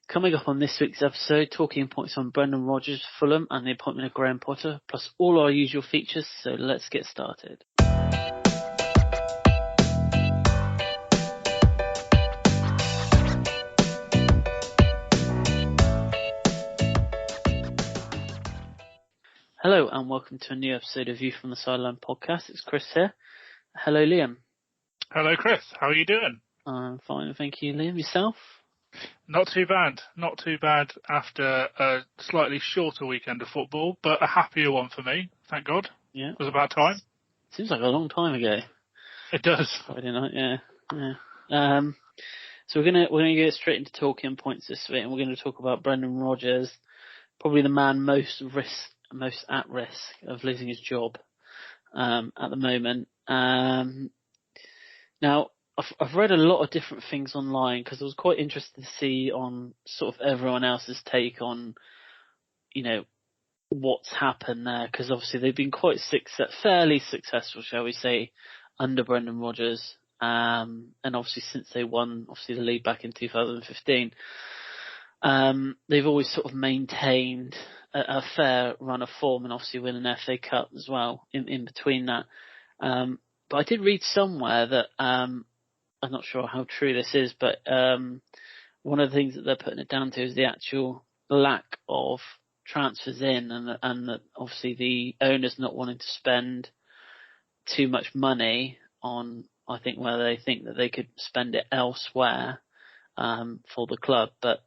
Coming up on this week's episode, talking points on Brendan Rodgers, Fulham, and the appointment of Graham Potter, plus all our usual features. So let's get started. Hello and welcome to a new episode of View from the Sideline podcast. It's Chris here. Hello, Liam. Hello, Chris. How are you doing? I'm fine, thank you, Liam. Yourself? Not too bad. Not too bad after a slightly shorter weekend of football, but a happier one for me, thank God. Yeah. It was about time. Seems like a long time ago. It does. Friday night, yeah. So we're gonna get straight into talking points this week, and we're going to talk about Brendan Rodgers, probably the man most at risk of losing his job at the moment. Now, I've read a lot of different things online because I was quite interested to see on sort of everyone else's take on, what's happened there, because obviously they've been fairly successful, shall we say, under Brendan Rodgers, and obviously since they won the league back in 2015, they've always sort of maintained a fair run of form, and obviously win an FA Cup as well in between that. But I did read somewhere that I'm not sure how true this is, but one of the things that they're putting it down to is the actual lack of transfers in, and that obviously the owners not wanting to spend too much money on, I think, where they think that they could spend it elsewhere for the club. But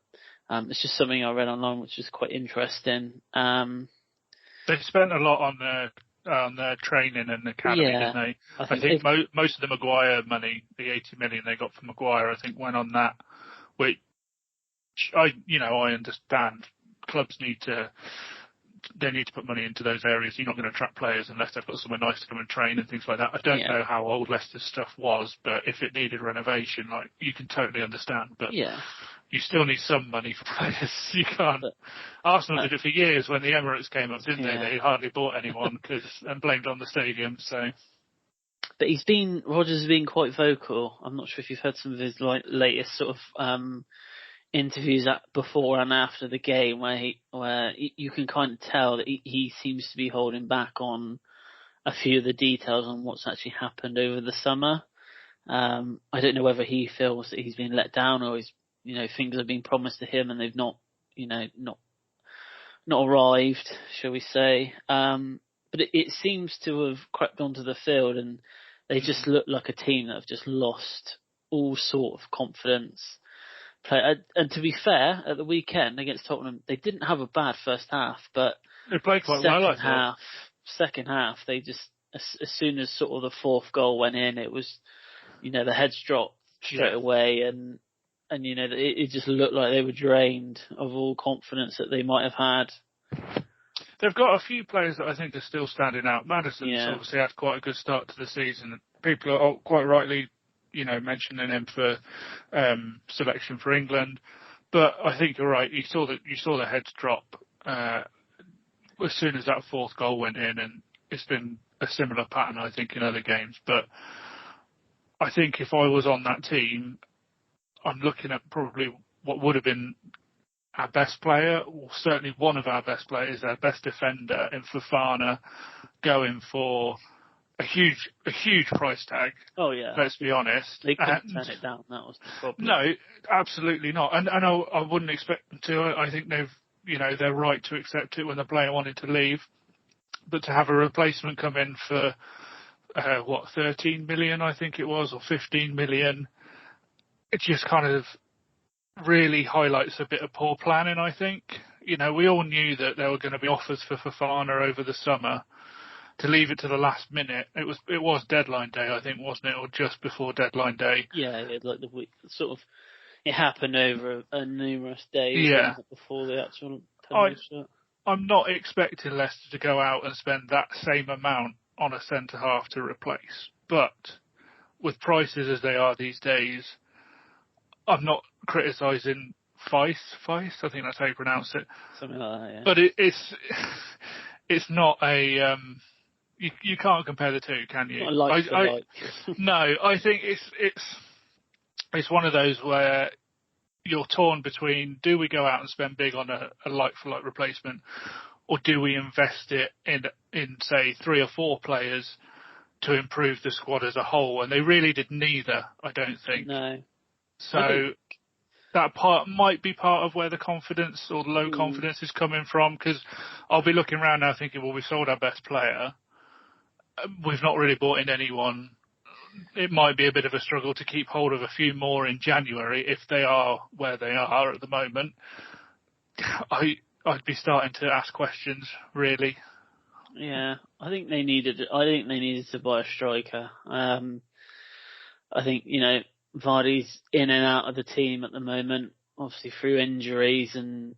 it's just something I read online, which is quite interesting. They spent a lot on their training and academy, didn't they? I think most of the Maguire money, the 80 million they got from Maguire, I think went on that, which I understand. Clubs need to put money into those areas. You're not going to attract players unless they've got somewhere nice to come and train and things like that. I don't know how old Leicester's stuff was, but if it needed renovation, you can totally understand. But you still need some money for players. You can't. Arsenal did it for years when the Emirates came up, didn't they? They hardly bought anyone and blamed on the stadium. So, but Rodgers has been quite vocal. I'm not sure if you've heard some of his latest sort of interviews before and after the game, where you can kind of tell that he seems to be holding back on a few of the details on what's actually happened over the summer. I don't know whether he feels that he's been let down, or things have been promised to him and they've not arrived, shall we say. But it seems to have crept onto the field, and they just look like a team that have just lost all sort of confidence. And to be fair, at the weekend against Tottenham, they didn't have a bad first half, but they played quite well, I thought. Second half, they just, as soon as sort of the fourth goal went in, it was, the heads dropped straight away, and it just looked like they were drained of all confidence that they might have had. They've got a few players that I think are still standing out. Madison's obviously had quite a good start to the season. People are quite rightly mentioning him for selection for England, but I think you're right. You saw the heads drop as soon as that fourth goal went in, and it's been a similar pattern, I think, in other games. But I think if I was on that team, I'm looking at probably what would have been our best player, or certainly one of our best players, our best defender, in Fofana, going for a huge price tag. Oh yeah. Let's be honest. They couldn't turn it down. That was the problem. No, absolutely not. And I wouldn't expect them to. I think they're right to accept it when the player wanted to leave. But to have a replacement come in for 13 million, I think it was, or 15 million, it just kind of really highlights a bit of poor planning, I think. We all knew that there were going to be offers for Fofana over the summer. To leave it to the last minute, it was deadline day, I think, wasn't it, or just before deadline day? Yeah, like the week, sort of, it happened over numerous days before the actual. I'm not expecting Leicester to go out and spend that same amount on a centre half to replace, but with prices as they are these days, I'm not criticising Feist. I think that's how you pronounce it. Something like that, yeah. But it's not a. You can't compare the two, can you? Not like. No, I think it's one of those where you're torn between, do we go out and spend big on a like-for-like replacement, or do we invest it in say 3 or 4 players to improve the squad as a whole? And they really did neither, I don't think. No. So that part might be part of where the confidence or the low confidence is coming from, because I'll be looking around now thinking, well, we sold our best player. We've not really bought in anyone. It might be a bit of a struggle to keep hold of a few more in January if they are where they are at the moment. I'd be starting to ask questions, really. Yeah, I think they needed to buy a striker. I think, Vardy's in and out of the team at the moment, obviously through injuries and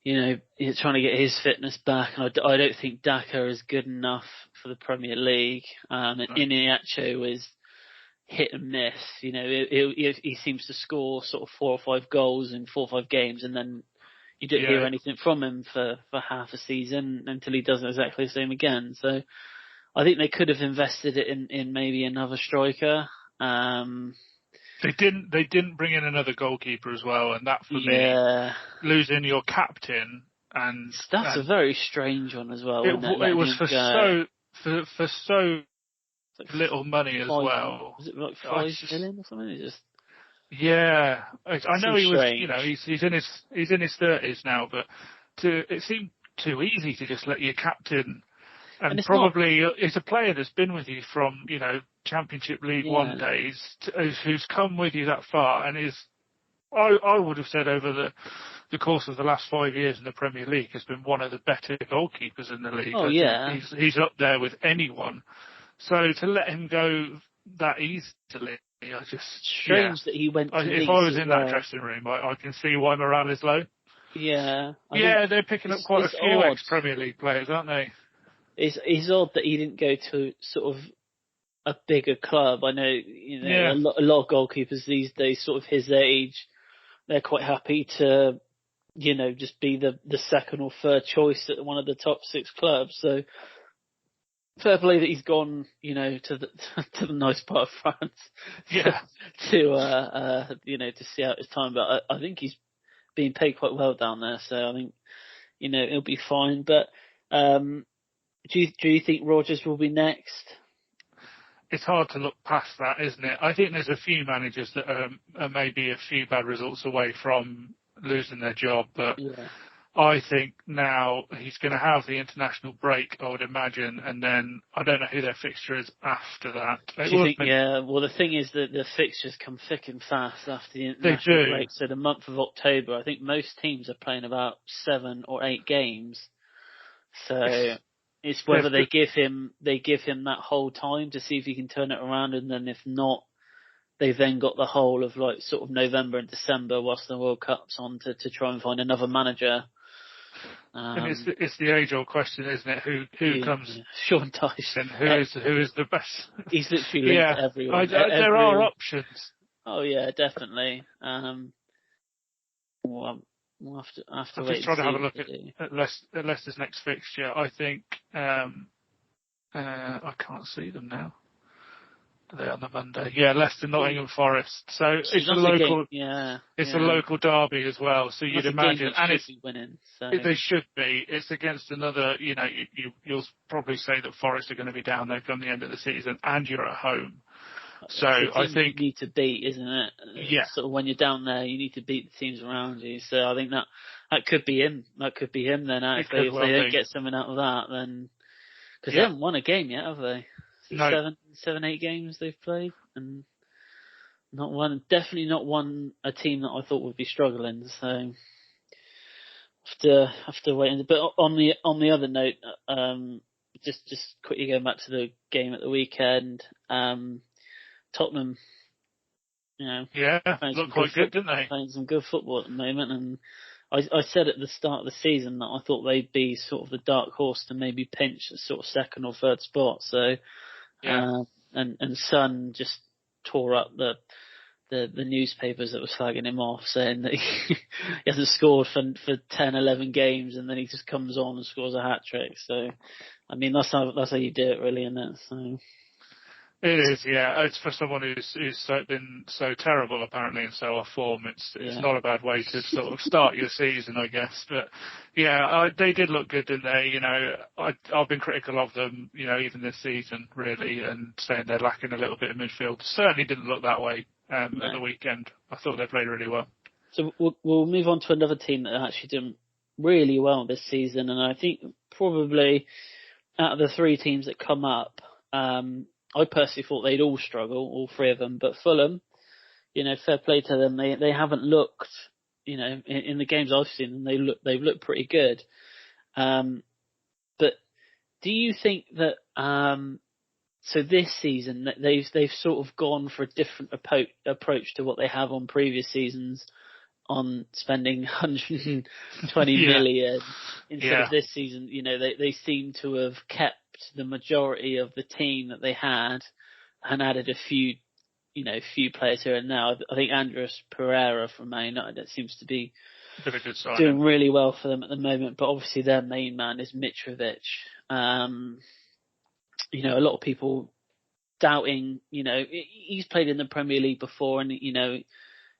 he's trying to get his fitness back. And I don't think Daka is good enough for the Premier League. And Iheanacho is hit and miss. He seems to score sort of 4 or 5 goals in 4 or 5 games, and then you don't hear anything from him for half a season until he does exactly the same again. So I think they could have invested it in maybe another striker. They didn't bring in another goalkeeper as well, and that for me, losing your captain, and that's a very strange one as well. It was for so little money as well. Was it like 5 million or something? I know he was. He's in his 30s now, but it seemed too easy to just let your captain. And probably it's a player that's been with you from, Championship League One days, who's come with you that far, and I would have said over the course of the last 5 years in the Premier League, has been one of the better goalkeepers in the league. Oh, yeah. He's up there with anyone. So to let him go that easily, strange that he went to if I was in that dressing room, I can see why morale is low. Yeah. They're picking up quite a few ex-Premier League players, aren't they? It's odd that he didn't go to sort of a bigger club. I know, a lot of goalkeepers these days, sort of his age, they're quite happy to, just be the second or third choice at one of the top 6 clubs. So fair play that he's gone, to the nice part of France. To see out his time. But I think he's being paid quite well down there. So I think, it'll be fine. But, do you think Rodgers will be next? It's hard to look past that, isn't it? I think there's a few managers that are maybe a few bad results away from losing their job, but I think now he's going to have the international break, I would imagine, and then I don't know who their fixture is after that. Do you think, well, the thing is that the fixtures come thick and fast after the international break. So the month of October, I think most teams are playing about 7 or 8 games. So it's whether they give him that whole time to see if he can turn it around, and then if not, they've then got the whole of like sort of November and December whilst the World Cup's on to try and find another manager. And it's the age-old question, isn't it? Who comes? Sean Dyche. Who is the best? He's literally linked to everyone. There are options. Oh yeah, definitely. We'll have to I'm wait. Just trying to have a look at Leicester's next fixture. I think I can't see them now. Are they on the Monday? Yeah, Leicester, Nottingham Forest. So it's a local. It's a local derby as well. So you'd imagine, and it's winning. So. They should be. It's against another. You'll probably say that Forest are going to be down there come the end of the season, and you're at home. So I think you need to beat, isn't it? Yeah. Sort of when you're down there, you need to beat the teams around you. So I think that could be him. That could be him then. If they don't get something out of that, then because they haven't won a game yet, have they? No. 8 games they've played, and definitely not one a team that I thought would be struggling. So have to wait. But on the other note, just quickly going back to the game at the weekend. Tottenham, looked quite good, didn't they? Playing some good football at the moment, and I said at the start of the season that I thought they'd be sort of the dark horse to maybe pinch a sort of second or third spot. So, and Son just tore up the newspapers that were slagging him off, saying that he hasn't scored for 10, 11 games, and then he just comes on and scores a hat trick. So, I mean, that's how you do it, really, isn't it? So. It is, yeah. It's for someone who's been so terrible apparently and so off form. It's not a bad way to sort of start your season, I guess. But yeah, they did look good, didn't they? You know, I've been critical of them, you know, even this season really, and saying they're lacking a little bit of midfield. Certainly didn't look that way at the weekend. I thought they played really well. So we'll move on to another team that actually did really well this season, and I think probably out of the three teams that come up, I personally thought they'd all struggle, all three of them. But Fulham, you know, fair play to them. They haven't looked, you know, in the games I've seen, they've looked pretty good. But do you think that so this season they've sort of gone for a different approach to what they have on previous seasons, on spending 120 million instead of this season? You know, they seem to have kept the majority of the team that they had and added a few players here and now. I think Andres Pereira from Man United seems to be doing really well for them at the moment, but obviously their main man is Mitrovic. You know, a lot of people doubting, you know, he's played in the Premier League before and, you know,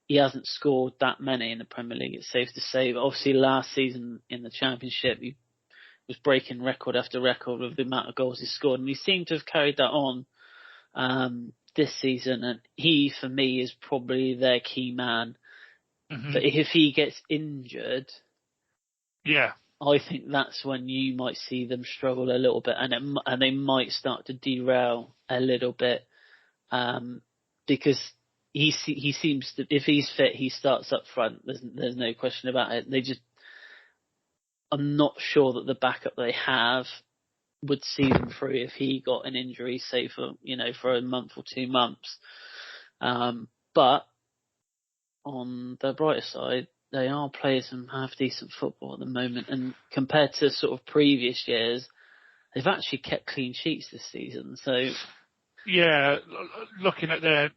he hasn't scored that many in the Premier League, it's safe to say. But obviously last season in the Championship, he was breaking record after record of the amount of goals he scored, and he seemed to have carried that on this season. And he, for me, is probably their key man. Mm-hmm. But if he gets injured, I think that's when you might see them struggle a little bit, and they might start to derail a little bit, because he seems to, if he's fit, he starts up front. There's no question about it. I'm not sure that the backup they have would see them through if he got an injury, say for a month or 2 months. But on the brighter side, they are players and have decent football at the moment. And compared to sort of previous years, they've actually kept clean sheets this season. So yeah, looking at their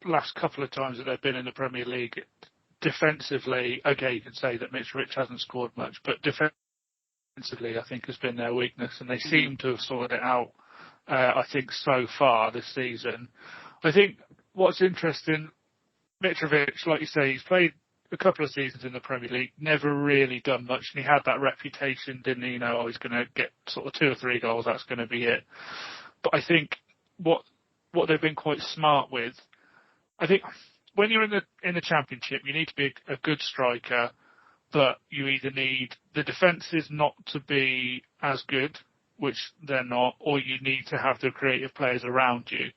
last couple of times that they've been in the Premier League, defensively, okay, you can say that Mitrovic hasn't scored much, but defensively, I think, has been their weakness, and they seem to have sorted it out, I think, so far this season. I think what's interesting, Mitrovic, like you say, he's played a couple of seasons in the Premier League, never really done much, and he had that reputation, didn't he? You know, he's going to get sort of 2 or 3 goals, that's going to be it. But I think what they've been quite smart with, I think when you're in the Championship, you need to be a good striker, but you either need the defences not to be as good, which they're not, or you need to have the creative players around you.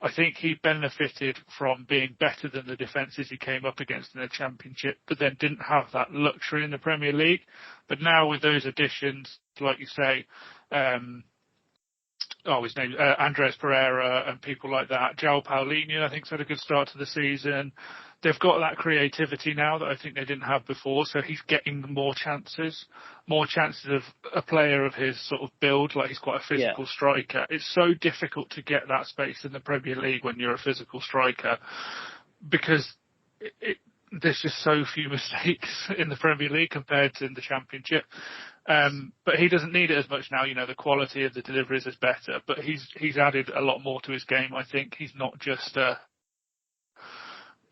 I think he benefited from being better than the defences he came up against in the Championship, but then didn't have that luxury in the Premier League. But now with those additions, like you say, his name, Andres Pereira and people like that. João Paulinho, I think, has had a good start to the season. They've got that creativity now that I think they didn't have before, so he's getting more chances of a player of his sort of build, like he's quite a physical striker. It's so difficult to get that space in the Premier League when you're a physical striker, because there's just so few mistakes in the Premier League compared to in the Championship. But he doesn't need it as much now. You know, the quality of the deliveries is better, but he's added a lot more to his game. I think he's not just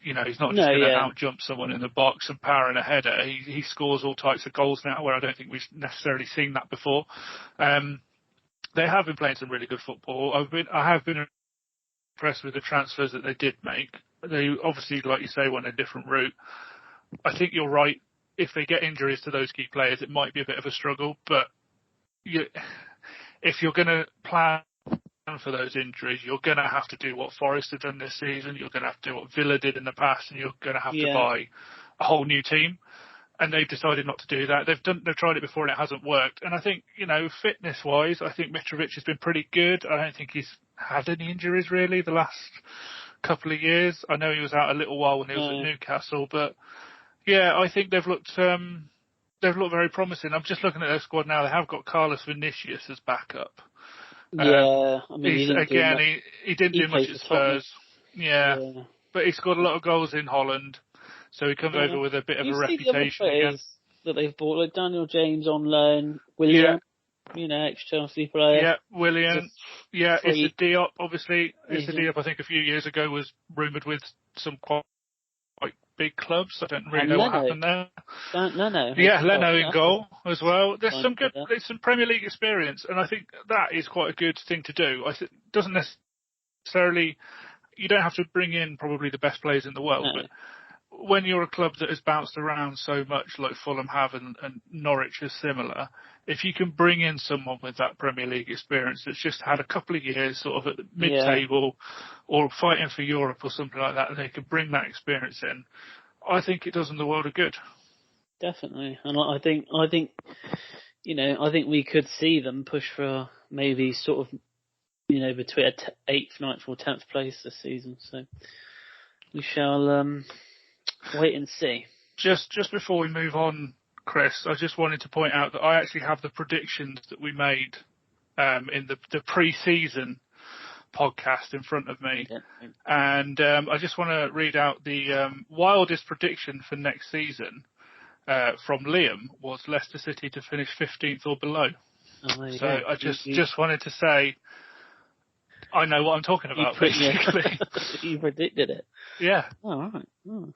he's not just going to out-jump someone in the box and power in a header. He scores all types of goals now, where I don't think we've necessarily seen that before. They have been playing some really good football. I have been impressed with the transfers that they did make. They obviously, like you say, went a different route. I think you're right. If they get injuries to those key players, it might be a bit of a struggle. But if you're going to plan for those injuries, you're going to have to do what Forest have done this season. You're going to have to do what Villa did in the past, and you're going to have to buy a whole new team. And they've decided not to do that. They've tried it before and it hasn't worked. And I think, fitness-wise, I think Mitrovic has been pretty good. I don't think he's had any injuries really the last couple of years. I know he was out a little while when he was at Newcastle, but I think they've looked very promising. I'm just looking at their squad now. They have got Carlos Vinicius as backup. I mean, he didn't do much at Spurs. But he scored a lot of goals in Holland. So he comes over with a bit of a reputation again. That they've bought, like Daniel James on loan, William. ex-Chelsea player. Yeah, Willian. Yeah, Issa Diop, obviously. Issa Agent. Diop, I think a few years ago was rumoured with some quite big clubs. I don't really know what happened there. Leno. Yeah, Leno in goal as well. There's some Premier League experience, and I think that is quite a good thing to do. It doesn't necessarily, you don't have to bring in probably the best players in the world, but when you're a club that has bounced around so much like Fulham have and Norwich is similar, if you can bring in someone with that Premier League experience that's just had a couple of years sort of at the mid-table or fighting for Europe or something like that, and they can bring that experience in, I think it does them the world of good. Definitely. And I think we could see them push for maybe sort of, between 8th, 9th or 10th place this season. So we shall wait and see. Just before we move on, Chris, I just wanted to point out that I actually have the predictions that we made in the pre-season podcast in front of me. And I just want to read out the wildest prediction for next season from Liam was Leicester City to finish 15th or below. So I just wanted to say I know what I'm talking about, basically. You predicted it. Yeah. All right. Oh.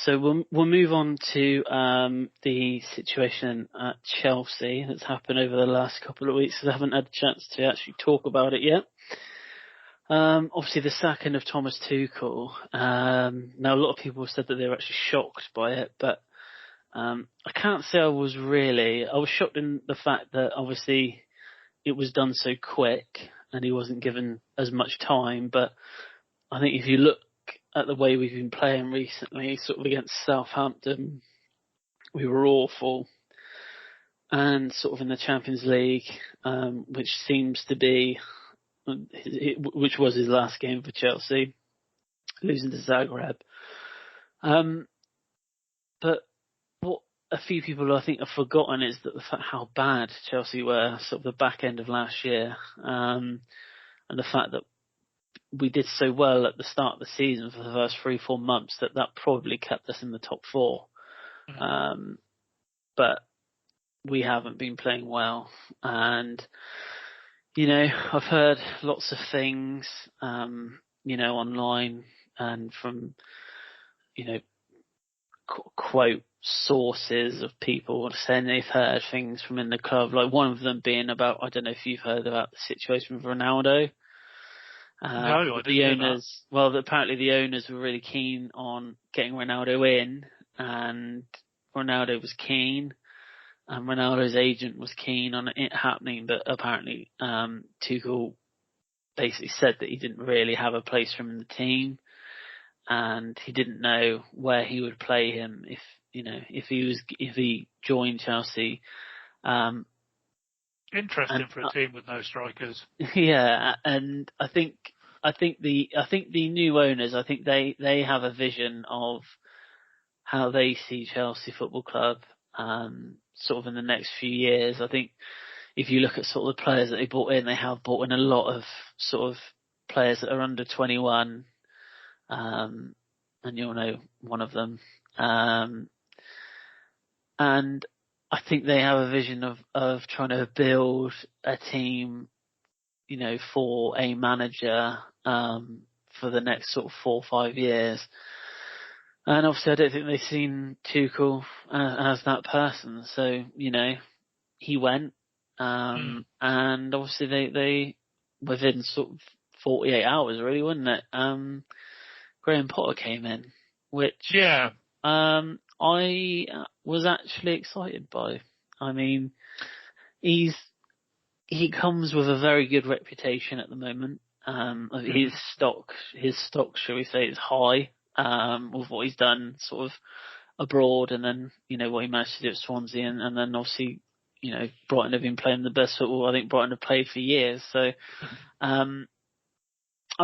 So we'll move on to the situation at Chelsea that's happened over the last couple of weeks. I haven't had a chance to actually talk about it yet. Obviously, the sacking of Thomas Tuchel. Now, a lot of people said that they were actually shocked by it, but I can't say I was really. I was shocked in the fact that obviously it was done so quick and he wasn't given as much time. But I think if you look at the way we've been playing recently, sort of against Southampton, we were awful. And sort of in the Champions League, which seems to be, which was his last game for Chelsea, losing to Zagreb. But what a few people I think have forgotten is that the fact how bad Chelsea were sort of the back end of last year, and the fact that we did so well at the start of the season for the first 3-4 months that probably kept us in the top 4. But we haven't been playing well. And, I've heard lots of things, online and from, quote sources of people saying they've heard things from in the club, like one of them being about, I don't know if you've heard about the situation with Ronaldo. No, I didn't the owners, well, apparently the owners were really keen on getting Ronaldo in, and Ronaldo was keen, and Ronaldo's agent was keen on it happening, but apparently Tuchel basically said that he didn't really have a place for him in the team, and he didn't know where he would play him if he joined Chelsea. Interesting for a team with no strikers. Yeah, and I think the new owners, I think they have a vision of how they see Chelsea Football Club sort of in the next few years. I think if you look at sort of the players that they brought in, they have brought in a lot of sort of players that are under 21, and you'll know one of them. And I think they have a vision of trying to build a team, for a manager for the next sort of 4 or 5 years. And obviously I don't think they've seen Tuchel as that person. So, he went, and obviously they within sort of 48 hours really, wasn't it? Graham Potter came in, which I was actually excited by. I mean, he comes with a very good reputation at the moment. His stock, shall we say, is high, with what he's done sort of abroad, and then, what he managed to do at Swansea, and then obviously, Brighton have been playing the best football I think Brighton have played for years. So, I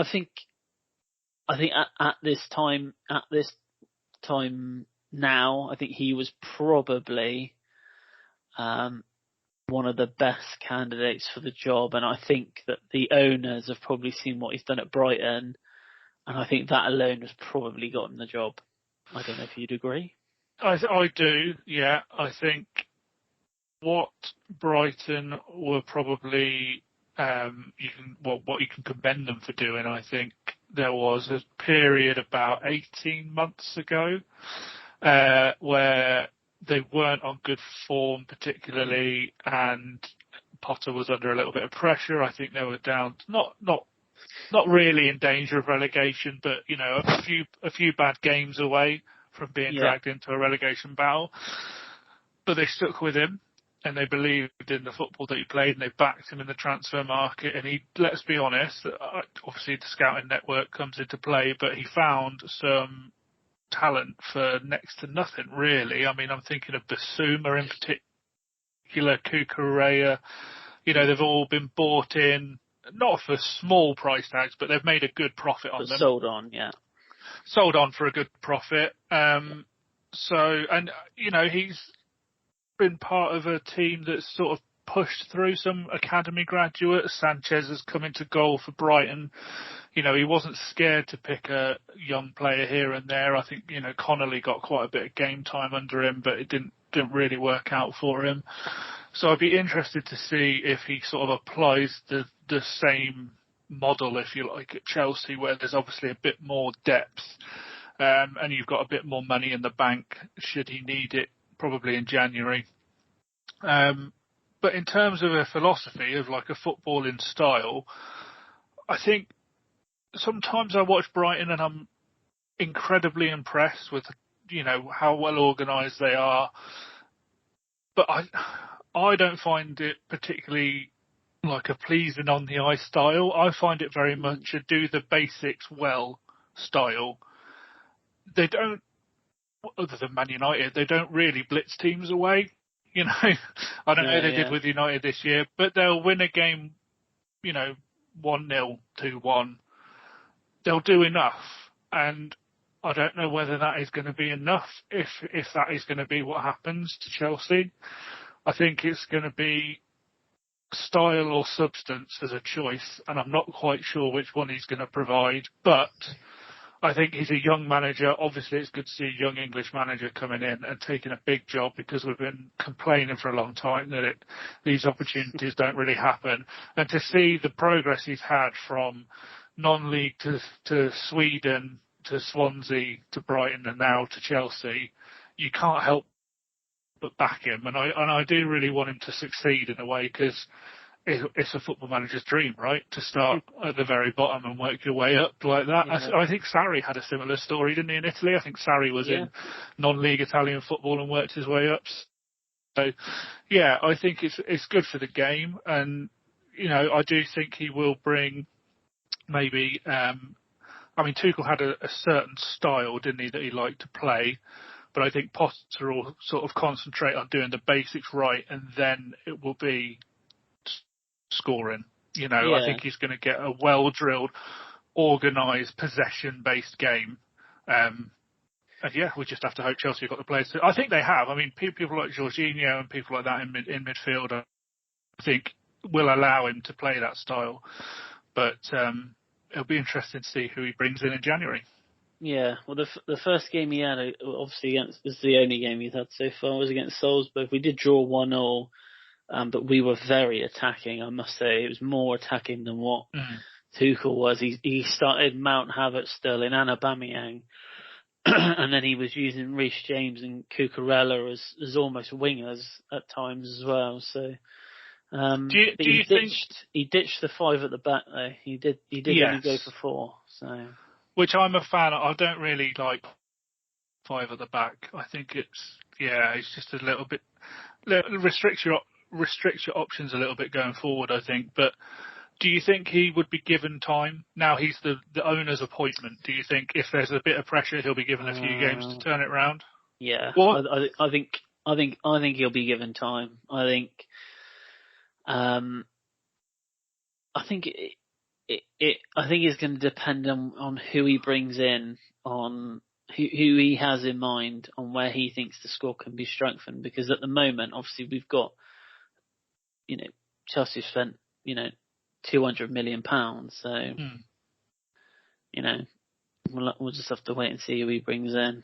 think at this time now, I think he was probably one of the best candidates for the job, and I think that the owners have probably seen what he's done at Brighton, and I think that alone has probably got him the job. I don't know if you'd agree. I do, yeah. I think what Brighton were probably what you can commend them for doing. I think there was a period about 18 months ago where they weren't on good form particularly, and Potter was under a little bit of pressure. I think they were down, not really in danger of relegation, but a few bad games away from being dragged into a relegation battle. But they stuck with him, and they believed in the football that he played, and they backed him in the transfer market. And he, let's be honest, obviously the scouting network comes into play, but he found some talent for next to nothing, really. I mean, I'm thinking of Basuma in particular, Cucurella. They've all been bought in, not for small price tags, but they've made a good profit on them. Sold on, yeah. Sold on for a good profit. He's been part of a team that's sort of pushed through some academy graduates. Sanchez has come into goal for Brighton. He wasn't scared to pick a young player here and there. I think, Connolly got quite a bit of game time under him, but it didn't really work out for him. So I'd be interested to see if he sort of applies the same model, if you like, at Chelsea, where there's obviously a bit more depth, and you've got a bit more money in the bank should he need it, probably in January. But in terms of a philosophy of like a footballing style, I think sometimes I watch Brighton and I'm incredibly impressed with, how well organised they are. But I don't find it particularly like a pleasing on the eye style. I find it very much a do the basics well style. They don't, other than Man United, they don't really blitz teams away. I don't know they did with United this year, but they'll win a game, 1-0, 2-1. They'll do enough, and I don't know whether that is going to be enough, if that is going to be what happens to Chelsea. I think it's going to be style or substance as a choice, and I'm not quite sure which one he's going to provide, but I think he's a young manager. Obviously, it's good to see a young English manager coming in and taking a big job, because we've been complaining for a long time that these opportunities don't really happen. And to see the progress he's had from non-league to Sweden, to Swansea, to Brighton, and now to Chelsea, you can't help but back him. And I do really want him to succeed in a way, because it's a football manager's dream, right? To start at the very bottom and work your way up like that. Yeah. I think Sarri had a similar story, didn't he, in Italy? I think Sarri was in non-league Italian football and worked his way up. So, yeah, I think it's good for the game. And, I do think he will bring maybe, Tuchel had a certain style, didn't he, that he liked to play. But I think Potter will sort of concentrate on doing the basics right, and then it will be scoring. I think he's going to get a well-drilled, organised, possession-based game. And we just have to hope Chelsea have got the players. I think they have. I mean, people like Jorginho and people like that in midfield, I think, will allow him to play that style. But it'll be interesting to see who he brings in January. Yeah, well, the first game he had, obviously is the only game he's had so far, was against Salzburg. We did draw 1-0. But we were very attacking, I must say. It was more attacking than what Tuchel was. He started Mount, Havertz, Sterling and Aubameyang. And then he was using Reece James and Cucurella as almost wingers at times as well. So he ditched the 5 at the back though. He did only go for 4. So, which I'm a fan of. I don't really like 5 at the back. I think it's just a little bit restricts your options a little bit going forward, I think. But do you think he would be given time? Now he's the owner's appointment. Do you think if there's a bit of pressure, he'll be given a few games to turn it around? Yeah, I think he'll be given time. I think it's going to depend on who he brings in, on who he has in mind, on where he thinks the score can be strengthened. Because at the moment, obviously, we've got, Chelsea spent, £200 million. So, we'll just have to wait and see who he brings in.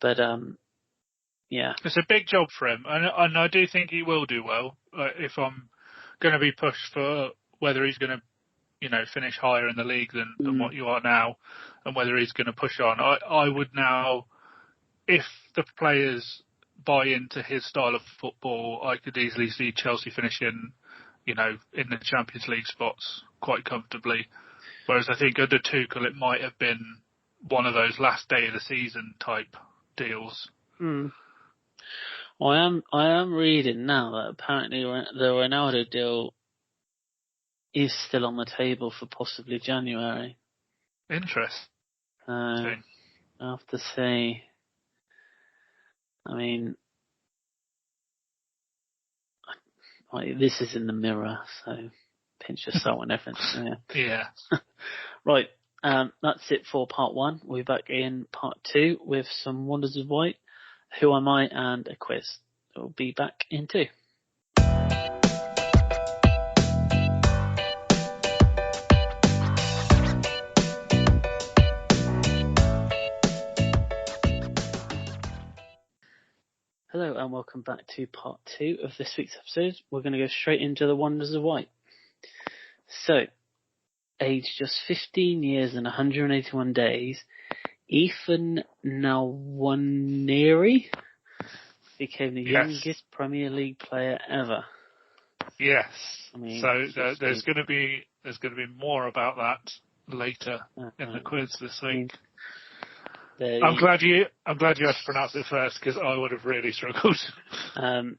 But Yeah. It's a big job for him, and I do think he will do well. If I'm going to be pushed for whether he's going to, finish higher in the league than what you are now, and whether he's going to push on, I would now, if the players buy into his style of football, I could easily see Chelsea finishing, in the Champions League spots quite comfortably. Whereas I think under Tuchel it might have been one of those last day of the season type deals. Well, I am reading now that apparently the Ronaldo deal is still on the table for possibly January. Interesting. I have to say, I mean, this is in the Mirror, so pinch of salt and everything. Yeah. Right, that's it for part 1. We'll be back in part 2 with some Wonders of White, Who Am I, and a quiz. We'll be back in 2. Hello and welcome back to part 2 of this week's episode. We're going to go straight into the Wonders of White. So, aged just 15 years and 181 days, Ethan Nwaneri became the youngest Premier League player ever. Yes. There's going to be more about that later in the quiz this week. I'm glad you had to pronounce it first because I would have really struggled. They're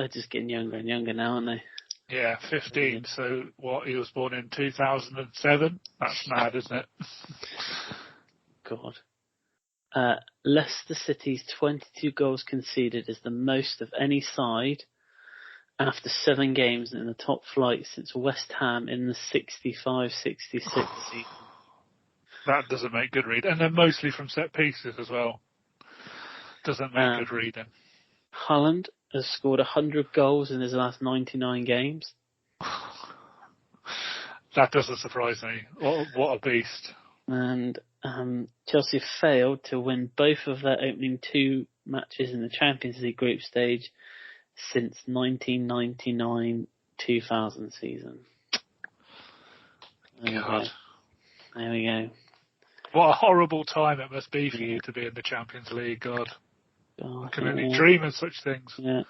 just getting younger and younger now, aren't they? Yeah, 15. So he was born in 2007? That's mad, isn't it? God. Leicester City's 22 goals conceded is the most of any side after 7 games in the top flight since West Ham in the 65-66 season. That doesn't make good reading. And they're mostly from set pieces as well. Doesn't make good reading. Haaland has scored 100 goals in his last 99 games. That doesn't surprise me. What a beast. And Chelsea failed to win both of their opening 2 matches in the Champions League group stage since 1999-2000 season. God. There we go. What a horrible time it must be for you to be in the Champions League, God. I can only dream of such things. Yeah.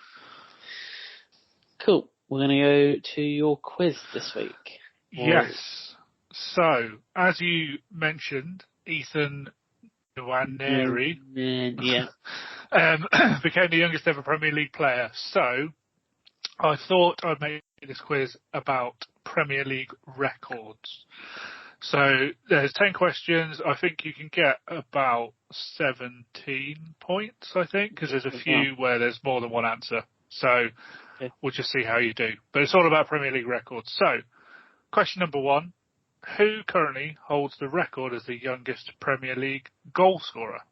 Cool. We're going to go to your quiz this week. Yes. So, as you mentioned, Ethan Nwaneri became the youngest ever Premier League player. So, I thought I'd make this quiz about Premier League records. So there's 10 questions. I think you can get about 17 points, I think, because there's a few where there's more than one answer. So we'll just see how you do. But it's all about Premier League records. So question number 1, who currently holds the record as the youngest Premier League goal scorer?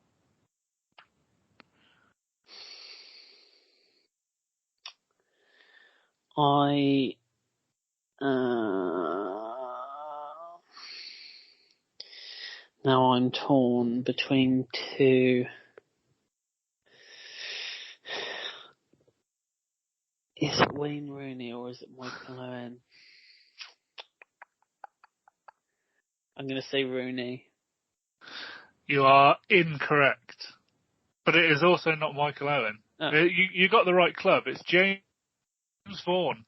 Now I'm torn between 2. Is it Wayne Rooney or is it Michael Owen? I'm going to say Rooney. You are incorrect. But it is also not Michael Owen. Oh. You got the right club. It's James Vaughan,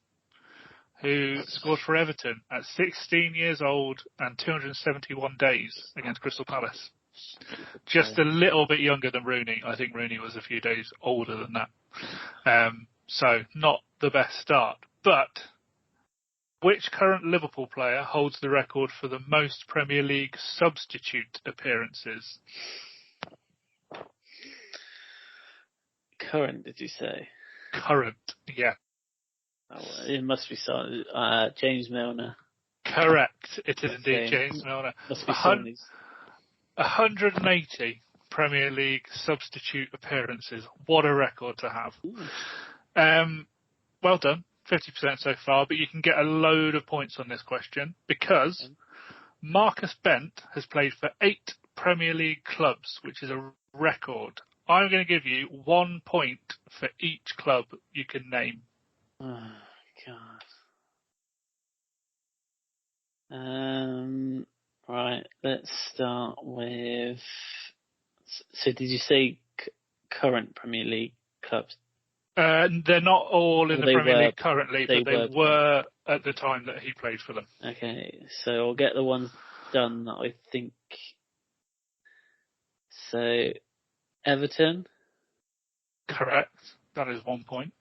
who scored for Everton at 16 years old and 271 days against Crystal Palace. Just a little bit younger than Rooney. I think Rooney was a few days older than that. So not the best start. But which current Liverpool player holds the record for the most Premier League substitute appearances? Current, did you say? Current, yeah. Oh, it must be James Milner. Correct. It is indeed James Milner. Must be 180 Premier League substitute appearances. What a record to have. Well done. 50% so far, but you can get a load of points on this question because Marcus Bent has played for 8 Premier League clubs, which is a record. I'm going to give you 1 point for each club you can name. Oh, God. Right, let's start with... So did you say current Premier League clubs? They're not all in the Premier League currently, but they were at the time that he played for them. Okay, so I'll get the ones done that I think. So, Everton? Correct. That is 1 point.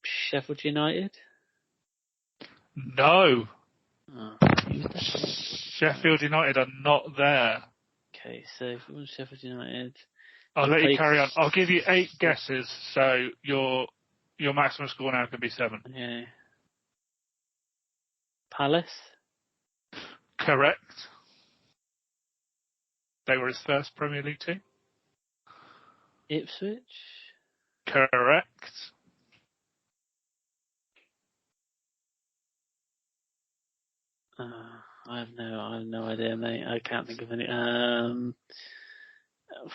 Sheffield United? No. Oh, Sheffield United are not there. Okay, so if you want Sheffield United... I'll let you carry on. I'll give you 8 guesses, so your maximum score now can be 7. Okay. Palace? Correct. They were his first Premier League team. Ipswich? Correct. I have no idea, mate. I can't think of any.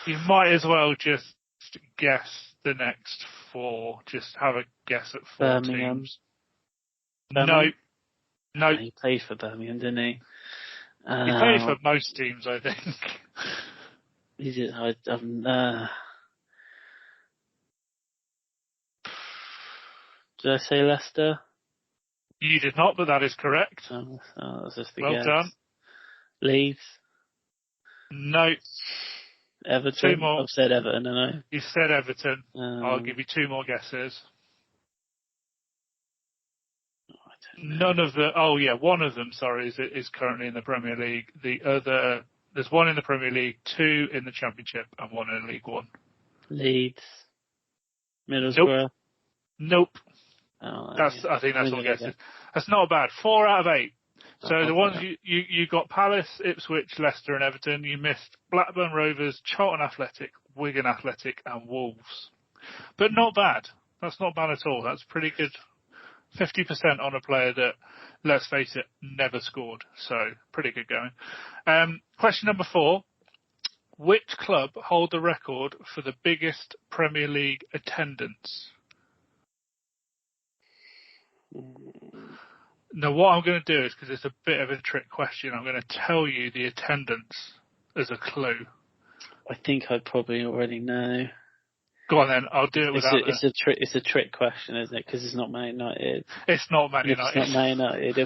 You might as well just guess the next 4. Just have a guess at 4 Birmingham. teams. Birmingham? No. He played for Birmingham, didn't he? He played for most teams, I think. He did. Did I say Leicester? You did not, but that is correct. Oh, that's just the well guess. done. Leeds? No. Everton? 2 more. I've said Everton, haven't I? You said Everton. I'll give you 2 more guesses. None of the... Oh, yeah, one of them, sorry, is currently in the Premier League. The other... There's 1 in the Premier League, 2 in the Championship, and 1 in League One. Leeds? Middlesbrough? Nope. Oh, I think that's all guesses. That's not bad. 4 out of 8. So the ones you got Palace, Ipswich, Leicester and Everton. You missed Blackburn Rovers, Charlton Athletic, Wigan Athletic and Wolves. But not bad. That's not bad at all. That's pretty good. 50% on a player that, let's face it, never scored. So pretty good going. Question number 4. Which club hold the record for the biggest Premier League attendance? Now, what I'm going to do is, because it's a bit of a trick question, I'm going to tell you the attendance as a clue. I think I probably already know. Go on then, I'll do it without It's a trick question, isn't it? Because it's not Man United. It's not Man United. It's not Man United.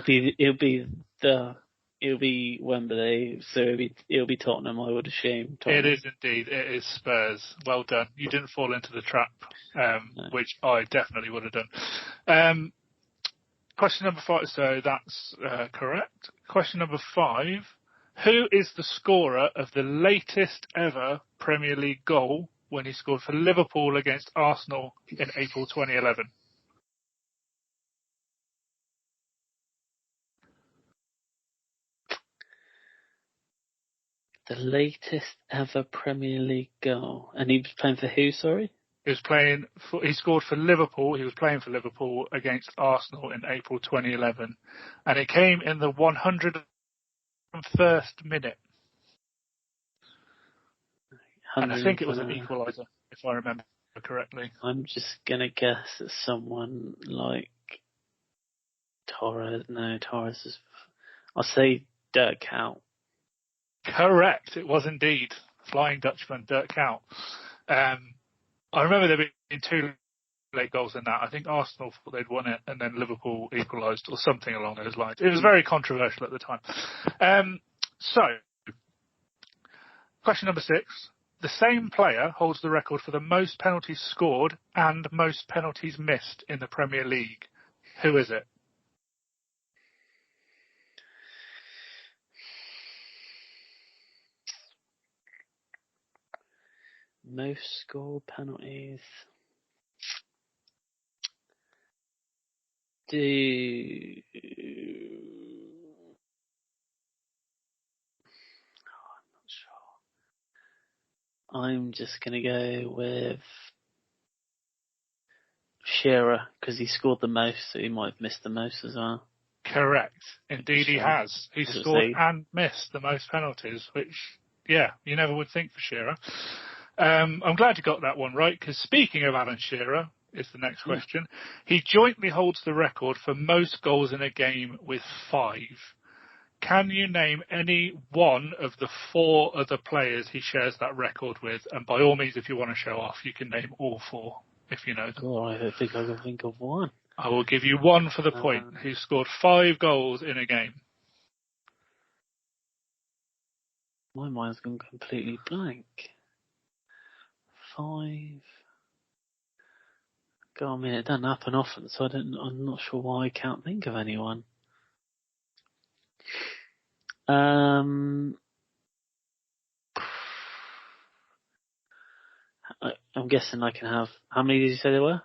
It'll be Wembley, so it'll be Tottenham, I would assume. Tottenham. It is indeed. It is Spurs. Well done. You didn't fall into the trap, No. which I definitely would have done. Question number 5. So that's correct. Question number 5. Who is the scorer of the latest ever Premier League goal when he scored for Liverpool against Arsenal in April 2011? The latest ever Premier League goal. And he was playing for who, sorry? He scored for Liverpool. He was playing for Liverpool against Arsenal in April 2011. And it came in the 101st minute. And I think it was an equaliser, if I remember correctly. I'm just going to guess that someone like Torres. No, Torres is... I'll say Dirk Kuyt. Correct. It was indeed Flying Dutchman, Dirk Kuyt. I remember there being 2 late goals in that. I think Arsenal thought they'd won it and then Liverpool equalised or something along those lines. It was very controversial at the time. So, question number 6. The same player holds the record for the most penalties scored and most penalties missed in the Premier League. Who is it? Most scored penalties. I'm just going to go with Shearer because he scored the most, so he might have missed the most as well. Correct. Indeed he has. He scored and missed the most penalties, which Yeah, you never would think for Shearer. I'm glad you got that one right, because speaking of Alan Shearer, is the next question. He jointly holds the record for most goals in a game with 5. Can you name any one of the 4 other players he shares that record with? And by all means, if you want to show off, you can name all 4 if you know them. Oh, I don't think I can think of one. I will give you 1 for the point. Who scored 5 goals in a game? My mind's gone completely blank. 5. God, I mean, it doesn't happen often, so I'm not sure why I can't think of anyone. I'm guessing I can have. How many did you say there were?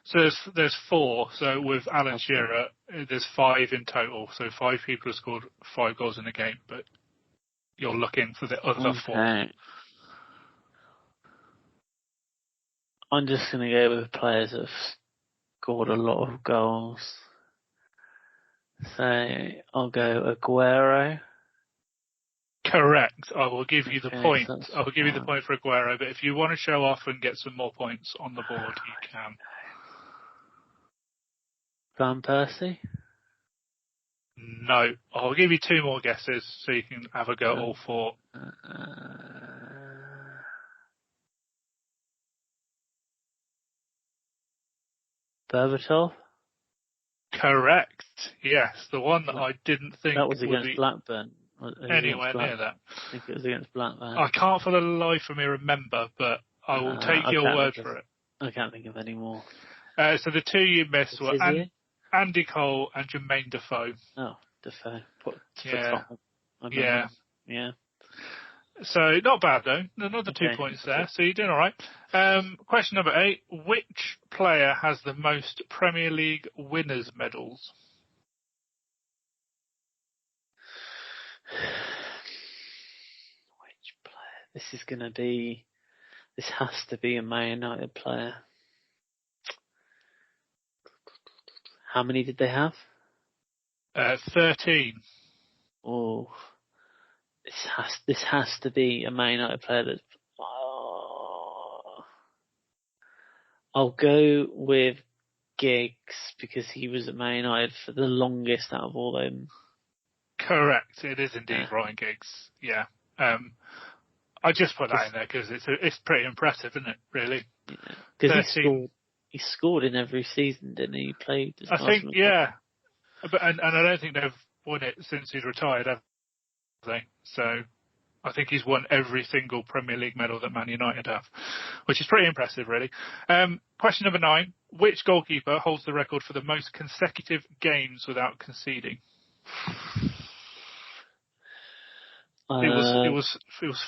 So there's 4. So with Alan Shearer, there's 5 in total. So 5 people have scored 5 goals in a game, but you're looking for the other 4. I'm just going to go with players that have scored a lot of goals. So I'll go Aguero. Correct. I will give you the point. I will give you the point for Aguero, but if you want to show off and get some more points on the board, you can. Van Persie? No. I'll give you 2 more guesses so you can have a go at all 4. Berbatov? Correct. Yes, the one that I didn't think that was would against be Blackburn. Anywhere near that. I think it was against Blackburn. I can't for the life of me remember, but I will take your word for it. I can't think of any more. So the 2 you missed were Andy Cole and Jermaine Defoe. Oh, Defoe. Yeah. Yeah. So not bad though. Another 2 points there. So you're doing all right. Question number 8: which player has the most Premier League winners' medals? Which player? This has to be a Man United player. How many did they have? 13. Oh, this has to be a Man United player. I'll go with Giggs because he was at Man United for the longest out of all them. Correct. It is indeed Ryan Giggs. Yeah. I just put that in there because it's pretty impressive, isn't it? Really. Because he scored in every season, didn't he? He played. I think, yeah. But and I don't think they've won it since he's retired, have they? So I think he's won every single Premier League medal that Man United have, which is pretty impressive, really. Question number 9: which goalkeeper holds the record for the most consecutive games without conceding? It was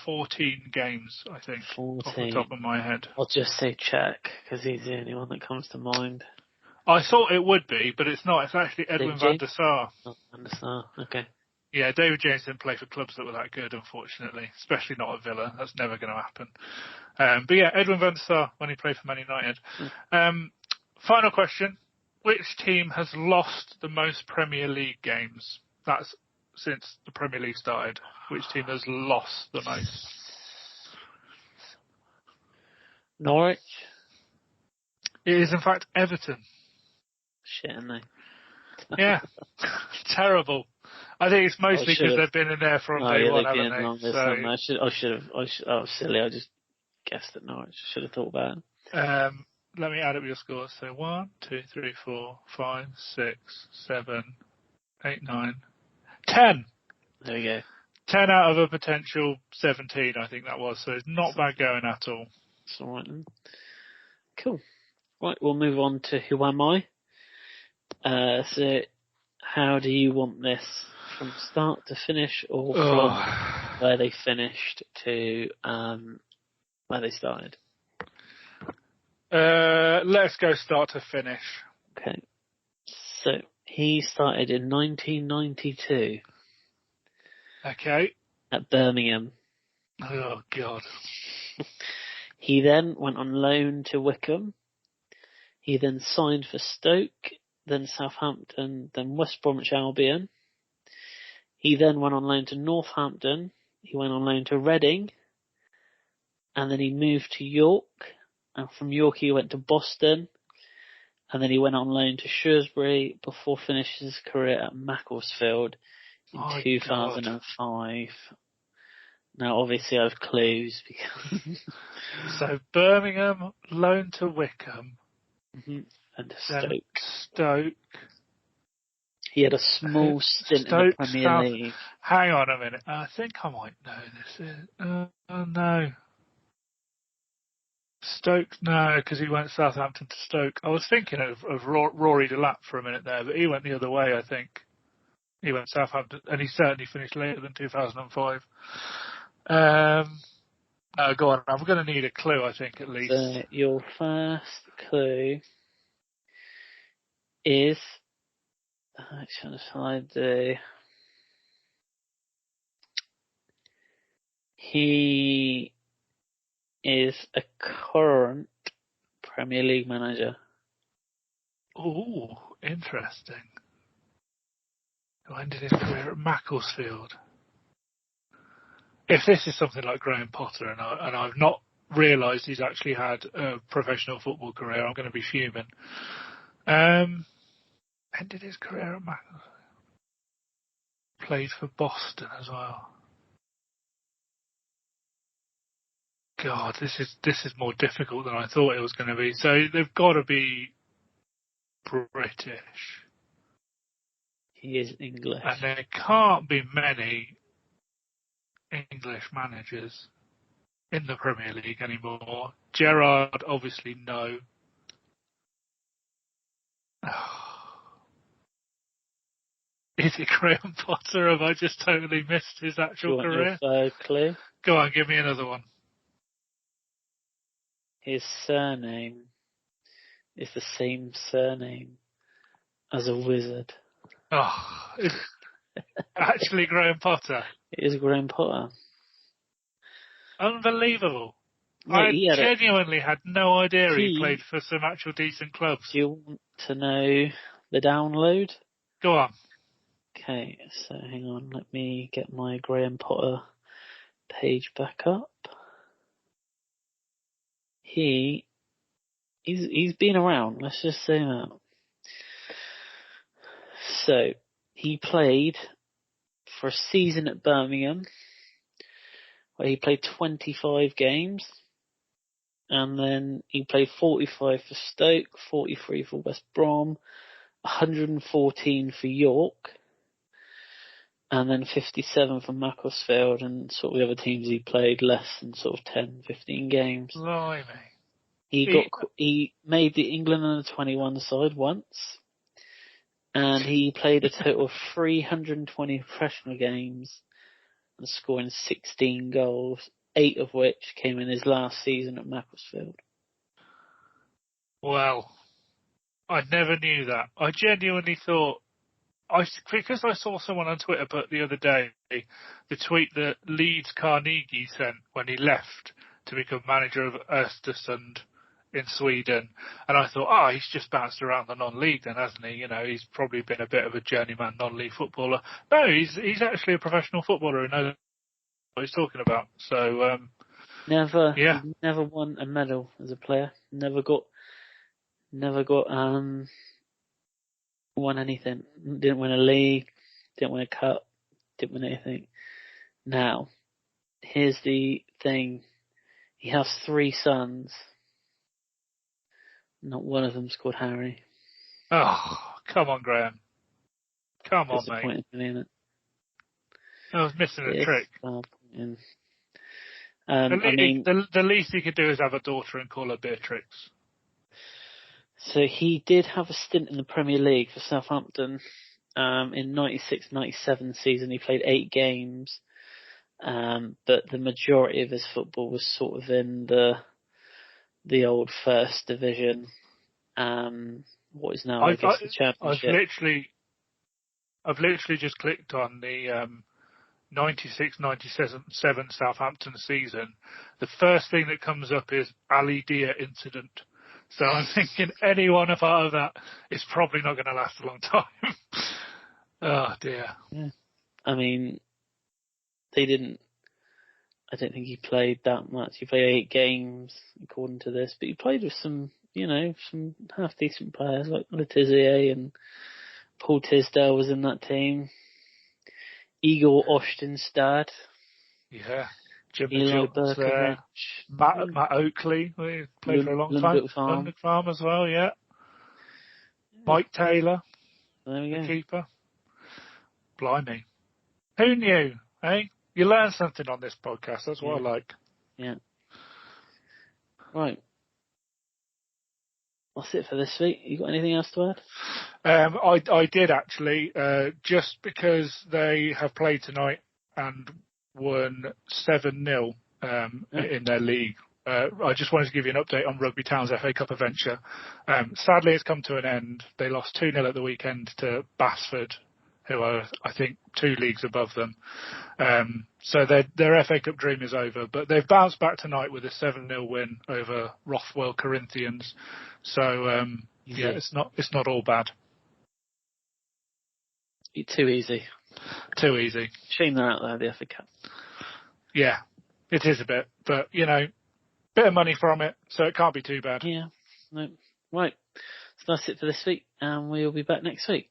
14 games, I think, 14. Off the top of my head. I'll just say Czech because he's the only one that comes to mind. I thought it would be, but it's not. It's actually Edwin van der Sar. Oh, Van der Sar, okay. Yeah, David James didn't play for clubs that were that good, unfortunately, especially not at Villa. That's never going to happen. But yeah, Edwin van der Sar when he played for Man United. Final question: which team has lost the most Premier League games? That's since the Premier League started. Which team has lost the most? Norwich? It is, in fact, Everton. Shit, aren't they? Yeah. Terrible. I think it's mostly because they've been in there from day one, haven't they? I was silly. I just guessed at Norwich. I should have thought about it. Let me add up your scores. So 1, 2, 3, 4, 5, 6, 7, 8, 9, 10. There we go. 10 out of a potential 17, I think that was. So it's not bad going at all. It's all right then. Cool. Right, we'll move on to Who Am I? So how do you want this? From start to finish, or from where they finished to where they started? Let's go start to finish. Okay. So he started in 1992. Okay. At Birmingham. Oh, God. He then went on loan to Wycombe. He then signed for Stoke, then Southampton, then West Bromwich Albion. He then went on loan to Northampton. he went on loan to Reading, and then he moved to York, and from York he went to Boston, and then he went on loan to Shrewsbury before finishing his career at Macclesfield in 2005. God. Now, obviously, I have clues because. So Birmingham, loan to Wickham, and to Stoke. Stoke. He had a small stint in the Premier League. Hang on a minute. I think I might know this. No. Stoke, no, because he went Southampton to Stoke. I was thinking of Rory Delap for a minute there, but he went the other way, I think. He went Southampton, and he certainly finished later than 2005. Go on. I'm going to need a clue, I think, at least. So your first clue is... Which one shall I do? He is a current Premier League manager. Ooh, interesting. Who ended his career at Macclesfield? If this is something like Graham Potter and I've not realised he's actually had a professional football career, I'm going to be fuming. Ended his career at Macclesfield. Played for Boston as well. God, this is more difficult than I thought it was going to be. So they've got to be British. He is English. And there can't be many English managers in the Premier League anymore. Gerrard, obviously, no. Is it Graham Potter? Have I just totally missed his actual career? Your third clue? Go on, give me another one. His surname is the same surname as a wizard. Oh, it's actually Graham Potter. It is Graham Potter. Unbelievable. Mate, I genuinely had no idea he played for some actual decent clubs. Do you want to know the download? Go on. Okay, so hang on, let me get my Graham Potter page back up. He's been around, let's just say that. So, he played for a season at Birmingham, where he played 25 games, and then he played 45 for Stoke, 43 for West Brom, 114 for York, and then 57 for Macclesfield, and sort of the other teams he played less than sort of 10, 15 games. Blimey. He made the England under 21 side once, and he played a total of 320 professional games and scoring 16 goals, 8 of which came in his last season at Macclesfield. Well, I never knew that. I genuinely thought, because I saw someone on Twitter put the other day the tweet that Leeds Carnegie sent when he left to become manager of Östersund in Sweden, and I thought, he's just bounced around the non-league then, hasn't he? You know, he's probably been a bit of a journeyman non-league footballer. No, he's actually a professional footballer who knows what he's talking about. So Never won a medal as a player. Never got won anything. Didn't win a league. Didn't win a cup. Didn't win anything. Now, here's the thing. He has 3 sons. Not one of them's called Harry. Oh, come on, Graham. Come on, mate. Isn't it? I was missing a trick. The least he could do is have a daughter and call her Beatrix. So he did have a stint in the Premier League for Southampton. In 96-97 season, he played 8 games. But the majority of his football was sort of in the old First Division. What is now, I guess, the Championship. I've literally just clicked on the 96-97 Southampton season. The first thing that comes up is Ali Dia incident. So I'm thinking any one a part of that is probably not going to last a long time. Oh dear. Yeah. I mean, they didn't I don't think he played that much. He played 8 games according to this, but he played with some half decent players like Letizia, and Paul Tisdale was in that team. Igor Ostenstad. Yeah. Jim Eli Jones there. Matt Oakley, who played for a long time. Lundberg Farm as well, yeah. Mike Taylor, the keeper. Blimey. Who knew, eh? You learn something on this podcast, that's what I like. Yeah. Right. That's it for this week. You got anything else to add? I did actually, just because they have played tonight and won 7-0 in their league. I just wanted to give you an update on Rugby Town's FA Cup adventure. Sadly, it's come to an end. They lost 2-0 at the weekend to Basford, who are, I think, 2 leagues above them. So their FA Cup dream is over. But they've bounced back tonight with a 7-0 win over Rothwell Corinthians. So, it's not all bad. Too easy. Too easy. Shame they're out there, the FA Cup. Yeah, it is a bit. But, bit of money from it, so it can't be too bad. Yeah. No. Right. So that's it for this week, and we'll be back next week.